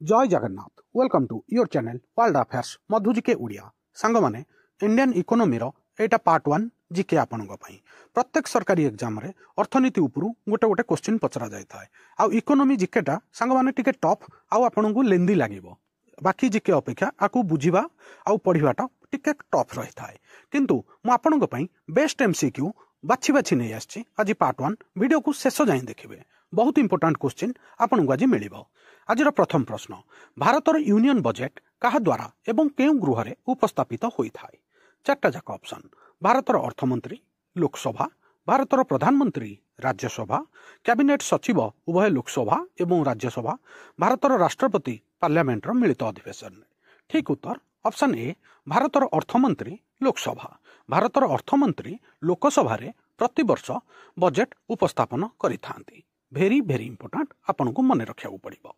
जय Jagannath welcome to your channel world affairs Madhu जिके उड़िया सांग माने इंडियन इकोनॉमी रो एटा पार्ट 1 जिके आपन प्रत्येक सरकारी एग्जाम रे अर्थनीति उपरू गोटे गोटे क्वेश्चन पचरा जाय थाए आ इकोनॉमी जिकेटा सांग माने टिके टफ आ आपन को लेंदी लागिवो बाकी जिके अपेक्षा आकु बुझिबा आ पढ़िबाटा टिके टफ रही थाए किंतु मु आपन को पई बेस्ट एमसीक्यू बाछि बाछि नै आछि आज पार्ट 1 वीडियो को शेष जाय देखिबे बहुत इंपोर्टेंट क्वेश्चन आपन को आज मिलिबो। आज प्रथम प्रश्न भारतर यूनियन बजेट कहा द्वारा एवं केउ गृह रे उपस्थापित होई थाए। चारटा जाक ऑप्शन भारतर अर्थमंत्री लोकसभा भारतर प्रधानमंत्री राज्यसभा कैबिनेट सचिव उभय लोकसभा एवं राज्यसभा भारतर राष्ट्रपति पार्लियामेंट मिलित अधिवेशन। ठीक उत्तर ऑप्शन ए भारतर अर्थमंत्री लोकसभा भारतर अर्थमंत्री लोकसभा रे प्रति वर्ष बजेट उपस्थापन करिथांती। भेरी भेरी इंपोर्टेंट आपन को मन रखिया पड़िबो।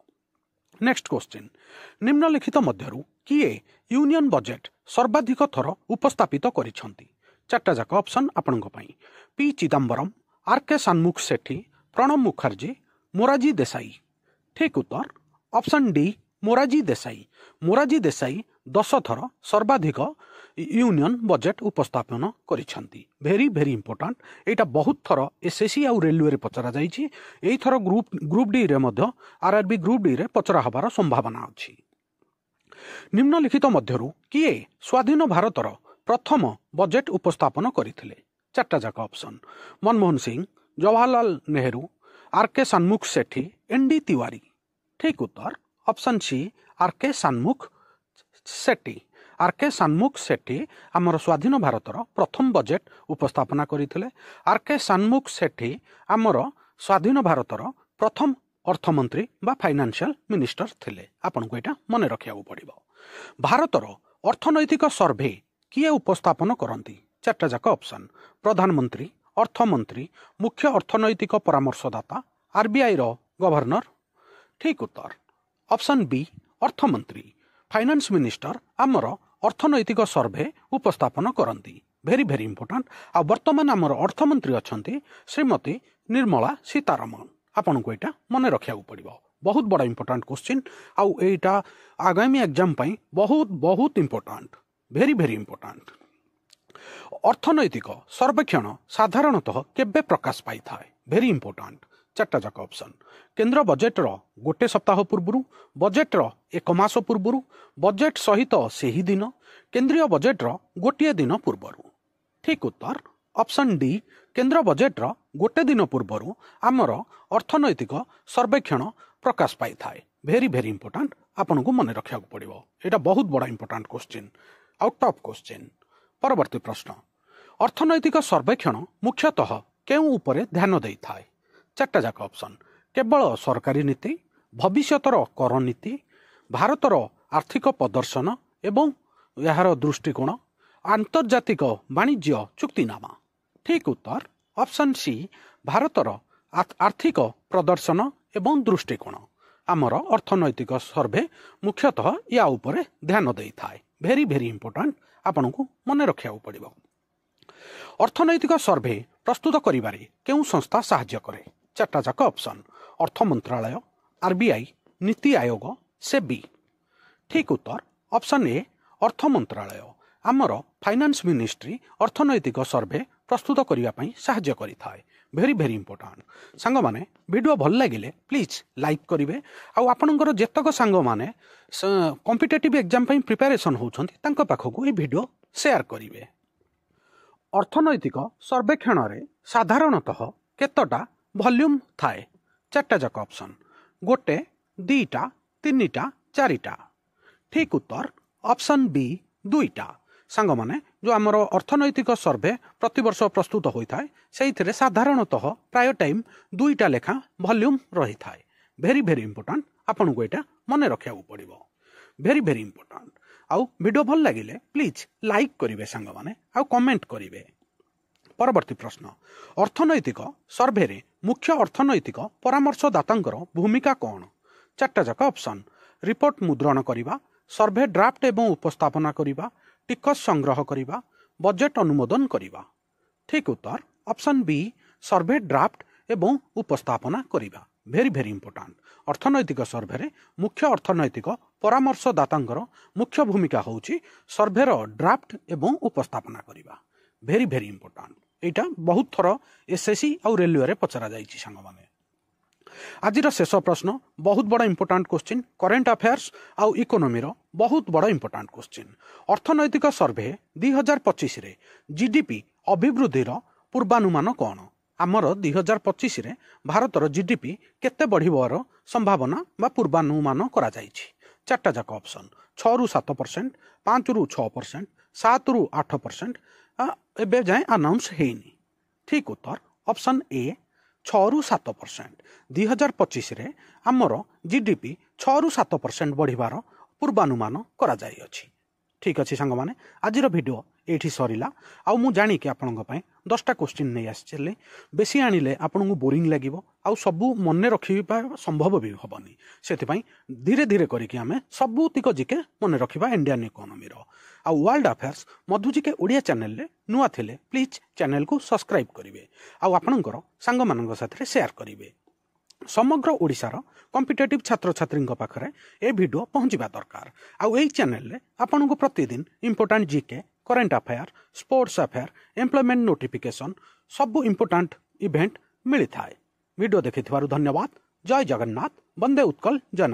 नेक्स्ट क्वेश्चन निम्नलिखित मध्यरु किए यूनियन बजेट सर्वाधिक थर उपस्थापित करिसंती। चारटा जाक ऑप्शन आपन को पई पी चिदंबरम आर.के. सन्मुख सेठी प्रणब मुखर्जी मोरारजी देसाई। ठीक उत्तर ऑप्शन डी मोरारजी देसाई 10 थर सर्वाधिक यूनियन बजेट उपस्थापन करिसंती। भेरी भेरी इंपोर्टेंट एटा बहुत थर एसएससी आउ रेलवे रे पचरा जाइछि एई थर ग्रुप डी रे मध्य आरआरबी ग्रुप डी रे पचरा हबार संभावना अछि। निम्नलिखित मध्यरु किए स्वाधीन भारतर प्रथम बजेट उपस्थापन करिथिले। चारटा जाक ऑप्शन मनमोहन सिंह जवाहरलाल नेहरू आर.के. सन्मुख सेठी एन.डी. तिवारी। ठीक उत्तर ऑप्शन सी आर.के. सन्मुख सेठी आमर स्वाधीन भारतर प्रथम बजेट उपस्थापना करिथिले। आर.के. सन्मुख सेठी आमर स्वाधीन भारतर प्रथम अर्थमंत्री बा फाइनेंशियल मिनिस्टर थिले। आपन को एटा मन रखिया पड़िबो। भारतर अर्थनैतिक सर्वे किए उपस्थापन करंती। चारटा जाक ऑप्शन प्रधानमंत्री अर्थमंत्री मुख्य अर्थनैतिक परामर्शदाता आरबीआई रो गवर्नर। ठीक उत्तर ऑप्शन बी अर्थमंत्री फाइनेंस मिनिस्टर आमर अर्थनैतिक सर्वे उपस्थापन करंती। भेरी भेरी इंपोर्टेंट आ वर्तमान आमर अर्थमंत्री अछंती श्रीमती निर्मला सीतारमण। आपन को एटा मन रखिया पड़िबो। बहुत बड़ा इंपोर्टेंट क्वेश्चन आउ एटा आगामी एग्जाम पई बहुत बहुत इंपोर्टेंट भेरी भेरी इंपोर्टेंट। अर्थनैतिक सर्वेक्षण साधारणतः केबे प्रकाश पाई थाए। भेरी इंपोर्टेंट चारटा जाक ऑप्शन केंद्र बजेट रो गोटे सप्ताह पूर्व बजेट रो एक मास पूर्व बजेट सहित सेही दिन केंद्रीय बजेट रो गोटे दिन पूर्व। ठीक उत्तर ऑप्शन डी केंद्र बजेट रो गोटे दिन पूर्व आमर अर्थनैतिक सर्वेक्षण प्रकाश पाई थाए। भेरी भेरी इंपोर्टेंट आपन को मन रखिया पड़िबो। एटा बहुत बड़ा important question out of question. परवर्ती प्रश्न अर्थनैतिक सर्वेक्षण मुख्यतः केउ उपरे ध्यान देई थाए। चारटा जाक ऑप्शन केवल सरकारी नीति भविष्यतर कर नीति भारतर आर्थिक प्रदर्शन एवं यार दृष्टिकोण आंतर्जातिक वाणिज्य चुक्तिनामा। ठीक उत्तर ऑप्शन सी भारतर आर्थिक प्रदर्शन एवं दृष्टिकोण आमर अर्थनैतिक सर्वे मुख्यतः या उपरे ध्यान देई थाए। भेरी भेरी इंपोर्टेंट आपन को मन रखिया पड़िबो। अर्थनैतिक सर्वे प्रस्तुत करिबारे केउ संस्था सहाय्य करे। चारटा जाक ऑप्शन अर्थ मंत्रालय आरबीआई नीति आयोग सेबी। ठीक उत्तर ऑप्शन ए अर्थ मंत्रालय आमर फाइनेंस मिनिस्ट्री अर्थनैतिक सर्वे प्रस्तुत करिया पई सहाय्य करि थाए। भेरी भेरी इंपोर्टेंट सांग माने वीडियो भल लागिले प्लीज लाइक करिवे आ आपनकर जेतक सांग माने कॉम्पिटिटिव एग्जाम पई प्रिपरेशन होउछंती तांका पाखकू ए वीडियो शेयर करिवे। अर्थनैतिक सर्वेक्षण रे साधारणतः केतटा वॉल्यूम थाए। चारटा जाक ऑप्शन गोटे दीटा तीनिटा चारिटा। ठीक उत्तर ऑप्शन बी दुईटा। सांग माने जो आमर अर्थनैतिक सर्वे प्रतिवर्ष प्रस्तुत होई थाए सेइथिरे साधारणतः प्राय टाइम दुईटा लेखा वॉल्यूम रही थाए। भेरी भेरी इंपोर्टेंट आपन को एटा मन रखिया पड़िबो। भेरी भेरी इंपोर्टेंट आउ वीडियो भल लागिले प्लीज लाइक करिवे सांग माने आउ कमेंट करिवे। परवर्ती प्रश्न अर्थनैतिक सर्वे रे मुख्य अर्थनैतिक परामर्शदातांकर भूमिका कौन। चारटा जाक ऑप्शन रिपोर्ट मुद्रण करिबा सर्वे ड्राफ्ट एवं उपस्थापना करिबा टिकस संग्रह करिबा बजेट अनुमोदन करिबा। ठीक उत्तर ऑप्शन बी सर्वे ड्राफ्ट एवं उपस्थापना करिबा। भेरी भेरी इंपोर्टाट अर्थनैतिक सर्भे मुख्य अर्थनैतिक परामर्शदातांकर मुख्य भूमिका होउची सर्भेर ड्राफ्ट एवं उपस्थापना करिबा भेरी भेरी इंपोर्टाट एटा बहुत थर एसएससी आउ रेलवे रे पचरा जाइछि सांग माने आजिर शेष प्रश्न बहुत बड़ा इंपोर्टाट क्वेश्चन करेंट अफेयर्स आउ इकोनॉमी रो बहुत बड़ा इंपोर्टाट क्वेश्चन अर्थनैतिक सर्भे 2025 रे जीडीपी अभिवृद्धि रो पूर्वानुमान कौन आमर 2025 रे भारतर जीडीपी केते बढ़िबार संभावना बा पूर्वानुमान करा जाइछि चारटा जाक ऑप्शन 6 रु 7%, 5 रु 6%, 7 रु 8% एबे जाए अनाउंस हेनी ठीक उत्तर ऑप्शन ए 6 रु 7%। 2025 रे आमर जीडीपी 6 रु 7% बढ़िबार पूर्वानुमान करा जाई अछि ठीक अच्छे सांग मैंने आज भिडियो ये सरीला आउ मु जाणी कि आपण 10टा क्वेश्चन नहीं आसले बेसी आनिले आपन को बोरिंग लगे आउ सबू मन रखा संभव भी हेनी से धीरे धीरे करके आम सबूतिक जिके मन रखा इंडियन इकोनॉमी आउ वर्ल्ड अफेयर्स मधु जिके ओडिया चैनल रे नुआ थिले प्लीज चैनल को सब्सक्राइब करेंगे आउ आपणकर सांग मान साथ शेयर करेंगे समग्र ओडिशार कॉम्पिटिटिव छात्र छात्री पाखरे ए वीडियो पहुंचवा दरकार आउ एई चैनल रे आपन को प्रतिदिन important GK current affair sports affair employment notification सबु इंपोर्टेंट इवेंट मिली थाए वीडियो देखिथिबारु धन्यवाद जय जगन्नाथ वंदे उत्कल जन।